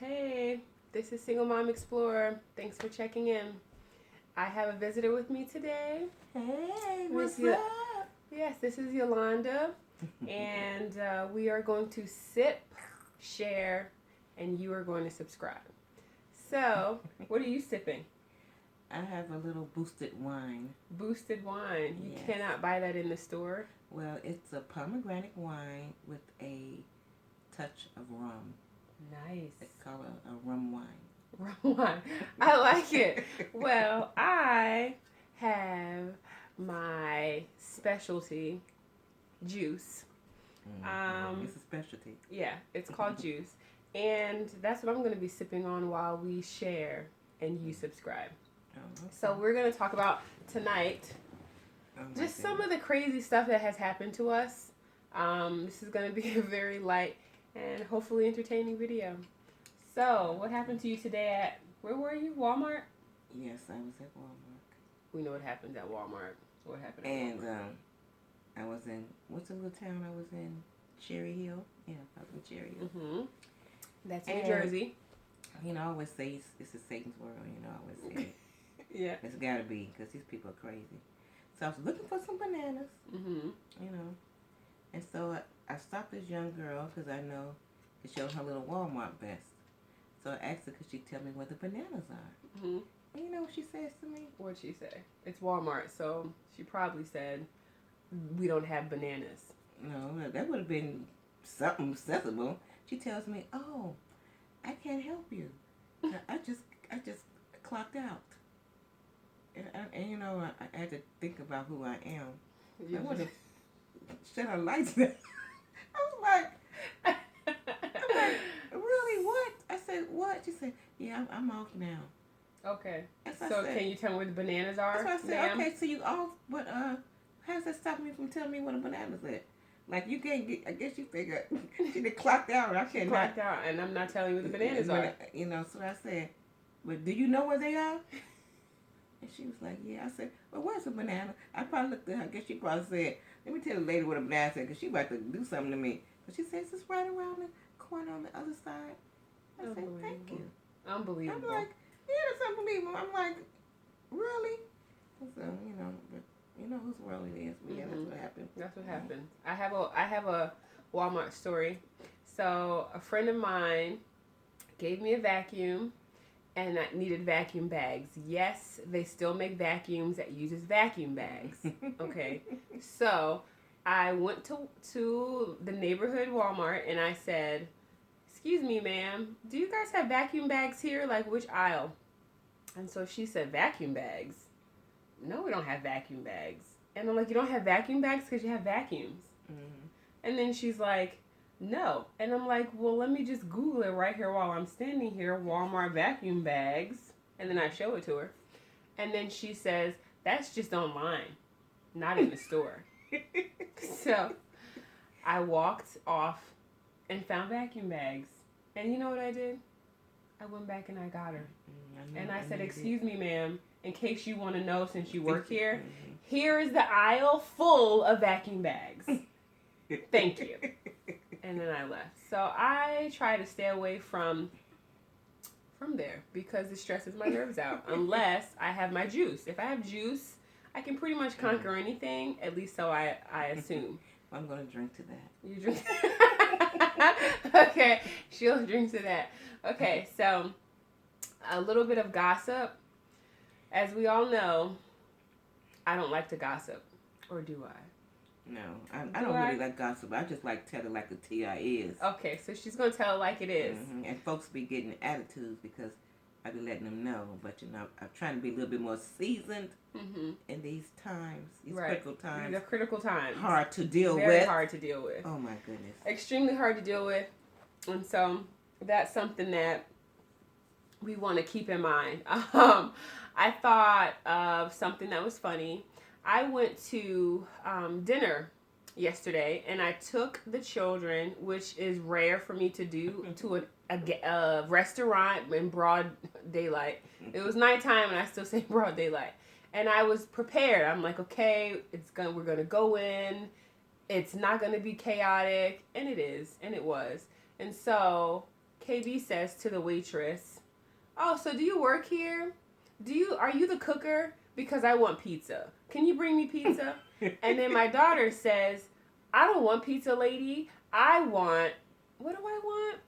Hey, this is Single Mom Explorer. Thanks for checking in. I have a visitor with me today. Hey, Miss what's up? Yes, this is Yolanda, and we are going to sip, share, and you are going to subscribe. So, what are you sipping? I have a little boosted wine. Boosted wine. You Yes. cannot buy that in the store. Well, it's a pomegranate wine with a touch of rum. Nice. It's called a rum wine. Rum wine. I like it. Well, I have my specialty juice. It's a specialty. Yeah, it's called juice. And that's what I'm going to be sipping on while we share and you subscribe. Oh, okay. So we're going to talk about tonight just some of the crazy stuff that has happened to us. This is going to be a very light and hopefully entertaining video. So, what happened to you today at, where were you? Walmart? Yes, I was at Walmart. We know what happens at Walmart. What happened at And Walmart? I was in, what's the little town I was in? Cherry Hill? Yeah, I was in Cherry Hill. Mm-hmm. That's New And- Jersey. You know, I always say it's a Satan's world. You know, I always say it. Yeah. It's got to be because these people are crazy. So I was looking for some bananas. Mm-hmm. You know. And so I stopped this young girl because I know it showed her little Walmart vest. So I asked her, could she tell me where the bananas are? Mm-hmm. And you know what she says to me? What'd she say? It's Walmart, so she probably said, we don't have bananas. No, that would have been something sensible. She tells me, oh, I can't help you. I just clocked out. And you know, I had to think about who I am. I would have shut her lights down. I was like, really, what? I said, what? She said, yeah, I'm off now. Okay. That's what So I said. can you tell me where the bananas are, That's what I said. ma'am? Okay, so you off, but how's that stopping me from telling me where the bananas at? Like you can't get. I guess you figure she done clocked out. I can't. Clocked out, and I'm not telling you where the bananas are. You know, so I said, but do you know where they are? And she was like, yeah. I said, well, where's the banana? I probably looked at her. I guess she probably said, let me tell the lady what a banana said, because she about to do something to me. But she says it's right around the corner on the other side. I said, thank you. Unbelievable. I'm like, yeah, that's unbelievable. I'm like, really? So, you know, but you know whose world it is. But yeah, that's what happened. That's what happened. I have a Walmart story. So a friend of mine gave me a vacuum, and I needed vacuum bags. Yes, they still make vacuums that uses vacuum bags. Okay, so I went to the neighborhood Walmart and I said, "Excuse me, ma'am, do you guys have vacuum bags here? Like which aisle?" And so she said, "Vacuum bags." No, we don't have vacuum bags. And I'm like, "You don't have vacuum bags because you have vacuums." Mm-hmm. And then she's like, "No." And I'm like, "Well, let me just Google it right here while I'm standing here, Walmart vacuum bags." And then I show it to her. And then she says, "That's just online, not in the store." So I walked off and found vacuum bags. And you know what I did? I went back and I got her. And I said, "Excuse me, ma'am, in case you want to know since you work here, here is the aisle full of vacuum bags. Thank you." And then I left. So I try to stay away from there because it stresses my nerves out. Unless I have my juice. If I have juice, I can pretty much conquer anything. At least so I assume. I'm going to drink to that. You drink. Okay, she'll drink to that. Okay, so a little bit of gossip. As we all know, I don't like to gossip, or do I? No, I don't really like gossip. I just like tell it like the T.I. is. Okay, so she's gonna tell it like it is. Mm-hmm. And folks be getting attitudes because I be letting them know. But you know, I'm trying to be a little bit more seasoned in these times, these critical times. The critical times. Hard to deal with. Very hard to deal with. Oh my goodness. Extremely hard to deal with, and so that's something that we want to keep in mind. I thought of something that was funny. I went to dinner yesterday, and I took the children, which is rare for me to do, to a restaurant in broad daylight. It was nighttime, and I still say broad daylight. And I was prepared. I'm like, okay, we're gonna go in. It's not gonna be chaotic, and it is, and it was. And so KB says to the waitress, "Oh, so do you work here? Are you the cooker? Because I want pizza. Can you bring me pizza?" And then my daughter says, "I don't want pizza, lady. I want, what do I want?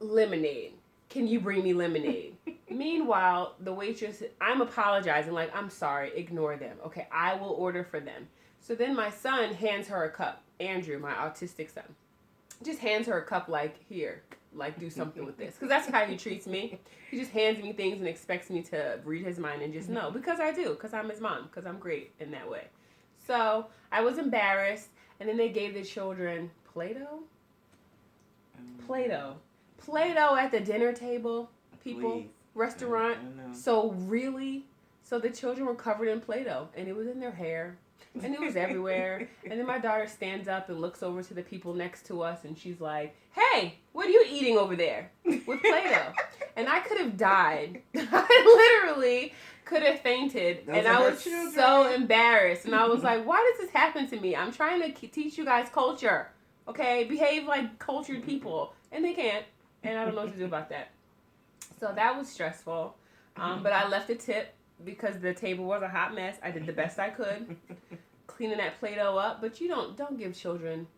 Lemonade. Can you bring me lemonade?" Meanwhile, the waitress, I'm apologizing, like, "I'm sorry, ignore them. Okay, I will order for them." So then my son hands her a cup. Andrew, my autistic son, just hands her a cup, like, "Here, like, do something with this." Because that's how he treats me. He just hands me things and expects me to read his mind and just know. Because I do. Because I'm his mom. Because I'm great in that way. So I was embarrassed. And then they gave the children Play-Doh. Play-Doh. Play-Doh at the dinner table, people. Please. Restaurant. I know. So really? So the children were covered in Play-Doh. And it was in their hair. And it was everywhere. And then my daughter stands up and looks over to the people next to us. And she's like, "Hey, what are you eating over there with Play-Doh?" And I could have died. I literally could have fainted. Those and are I her was children. so embarrassed. And I was like, why does this happen to me? I'm trying to teach you guys culture. Okay? Behave like cultured people. And they can't. And I don't know what to do about that. So that was stressful. But I left a tip because the table was a hot mess. I did the best I could. Cleaning that Play-Doh up. But you don't give children,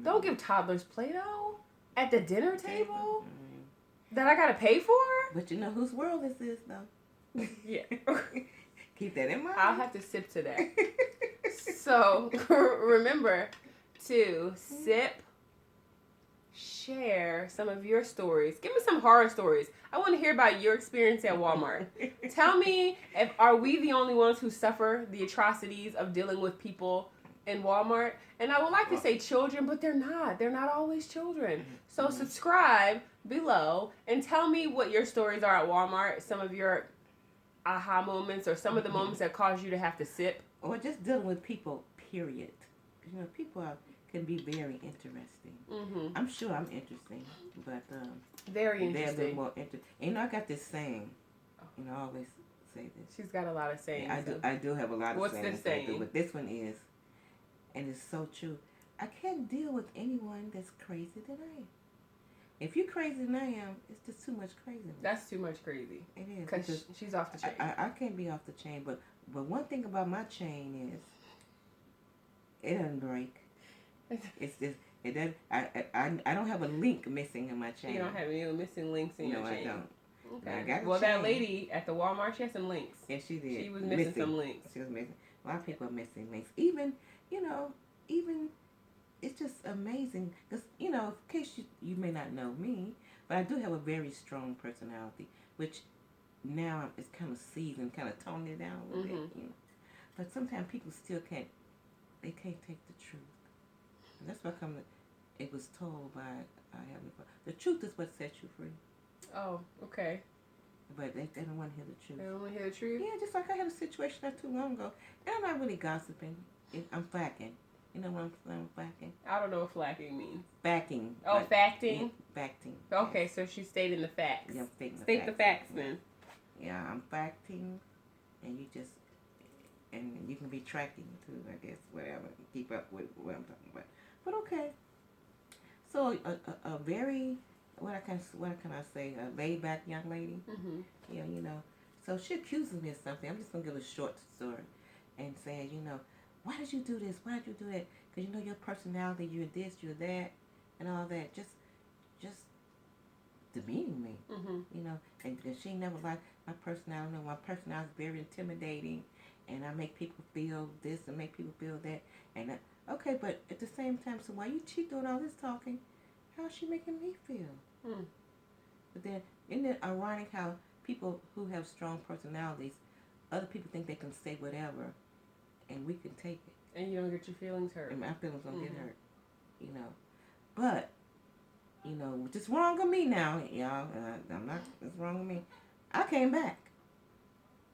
don't give toddlers Play-Doh at the dinner table that I gotta pay for. But you know whose world this is, though. Yeah. Keep that in mind. I'll have to sip to that. So remember to sip, share some of your stories. Give me some horror stories. I want to hear about your experience at Walmart. Tell me, are we the only ones who suffer the atrocities of dealing with people in Walmart? And I would like to say children, but they're not. They're not always children. So subscribe below and tell me what your stories are at Walmart. Some of your aha moments or some of the moments that cause you to have to sip. Or just dealing with people, period. You know, people can be very interesting. Mm-hmm. I'm sure I'm interesting, but Very they're a little interesting. more interesting. And you know, I got this saying. You know, I always say this. She's got a lot of sayings. Yeah, I do have a lot of What's sayings. this saying? But this one is, and it's so true. I can't deal with anyone that's crazy than I am. If you're crazier than I am, it's just too much craziness. That's too much crazy. It is. Because she's off the chain. I can't be off the chain, but one thing about my chain is it doesn't break. It's just it doesn't. I don't have a link missing in my chain. You don't have any missing links in your chain. No, I don't. Okay. I got a well, that chain. lady at the Walmart, she had some links. Yeah, she did. She was missing some links. She was missing. A lot of people are missing links. Even it's just amazing because in case you may not know me, but I do have a very strong personality, which now it's kind of seasoned, kind of toned it down a little bit. You know. But sometimes people still can't take the truth. And that's why it was told by our Heavenly Father. The truth is what sets you free. Oh, okay. But they don't want to hear the truth. They don't want to hear the truth? Yeah, just like I had a situation not too long ago. And I'm not really gossiping. I'm flacking. You know what I'm flacking? I don't know what flacking means. Backing. Oh, like, facting? Yeah, facting. Okay, so she's stating the facts. Yeah, I'm stating State the facts then. Yeah, I'm facting. And you can be tracking too, I guess, whatever. Keep up with what I'm talking about. But okay. So a very, what can I say, a laid back young lady. Mm-hmm. Yeah, So she accuses me of something. I'm just gonna give a short story, and saying, why did you do this? Why did you do that? Because your personality, you're this, you're that, and all that. Just demeaning me. Mm-hmm. And she never liked my personality. My personality is very intimidating, and I make people feel this and make people feel that. And okay, but at the same time, so why she doing all this talking? How's she making me feel? Mm. But then, isn't it ironic how people who have strong personalities, other people think they can say whatever, and we can take it. And you don't get your feelings hurt. And my feelings don't get hurt, But, what's wrong with me now, y'all? I'm not, it's wrong with me. I came back.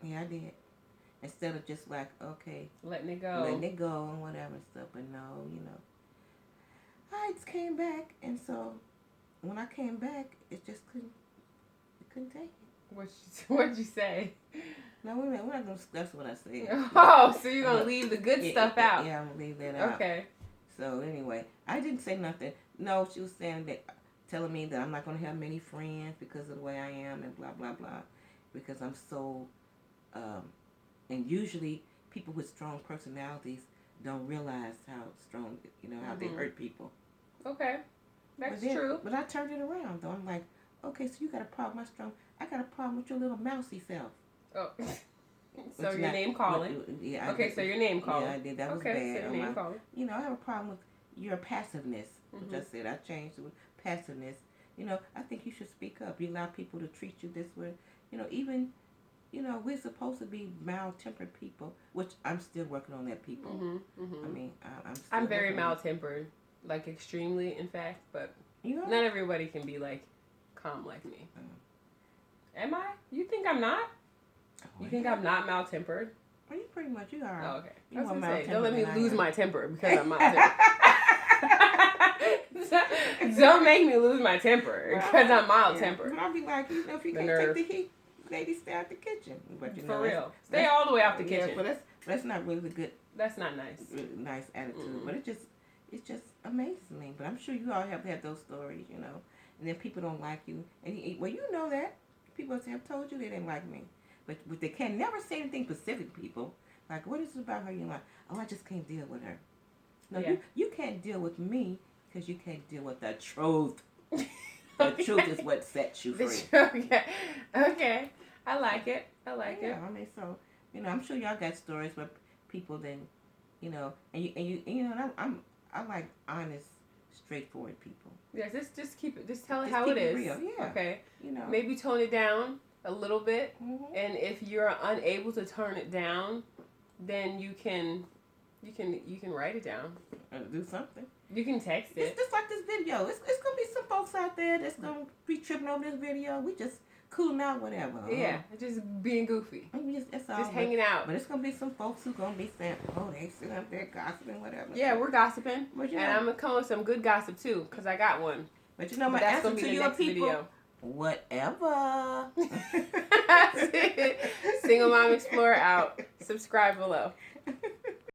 Yeah, I did. Instead of just like, okay. Letting it go and whatever and stuff. But no, I just came back. And so, when I came back, it just couldn't take it. What'd you say? No, we're not going to discuss what I said. Oh, so you're going to leave the good stuff out. Yeah, I'm going to leave that out. Okay. So anyway, I didn't say nothing. No, she was saying that telling me that I'm not going to have many friends because of the way I am and blah, blah, blah. Because I'm so, and usually people with strong personalities don't realize how strong, how they hurt people. Okay. That's true. But I turned it around, though. I'm like, okay, so you got a problem. I got a problem with your little mousy self. Oh. So your name calling. Yeah. Okay, so your name calling. Yeah, I did. That was bad. Okay, so your name calling. I have a problem with your passiveness, which I said. I changed it with passiveness. I think you should speak up. You allow people to treat you this way. Even, we're supposed to be mild-tempered people, which I'm still working on that, people. I mean, I'm very mild-tempered, like extremely, in fact, but not everybody can be, like, calm like me. Am I? You think I'm not? You think I'm not mild-tempered? Well, pretty much you are. Oh, okay. I was going to say, don't let me lose my temper because I'm mild-tempered. Don't make me lose my temper because I'm mild-tempered. But I'll be like, if you can't take the heat, lady, stay out the kitchen. But For real. Stay all the way out the kitchen. Yeah, but that's not really good. That's not nice. Nice attitude. But it's just amazing. But I'm sure you all have had those stories, and then people don't like you. And you know that. People have told you they didn't like me. But they can never say anything specific to people. Like, what is it about her? You're like, oh, I just can't deal with her. No, you can't deal with me because you can't deal with the truth. The truth is what sets you free. Okay. I like it. Yeah, I mean, so, I'm sure y'all got stories where people then, I like honest, straightforward people. Yes, just keep it. Just tell it how it is. Real. Yeah. Okay. Maybe tone it down a little bit, and if you're unable to turn it down, then you can write it down. Do something. You can text it. It's just like this video. It's gonna be some folks out there that's gonna be tripping over this video. We just cooling out, whatever. Yeah, just being goofy. That's all. Just hanging out. But it's gonna be some folks who gonna be saying, "Oh, they sit up there gossiping, whatever." Yeah, we're gossiping, but and I'm gonna come with some good gossip too, cause I got one. But my answer to your people. Video. Whatever. Single Mom Explorer out. Subscribe below.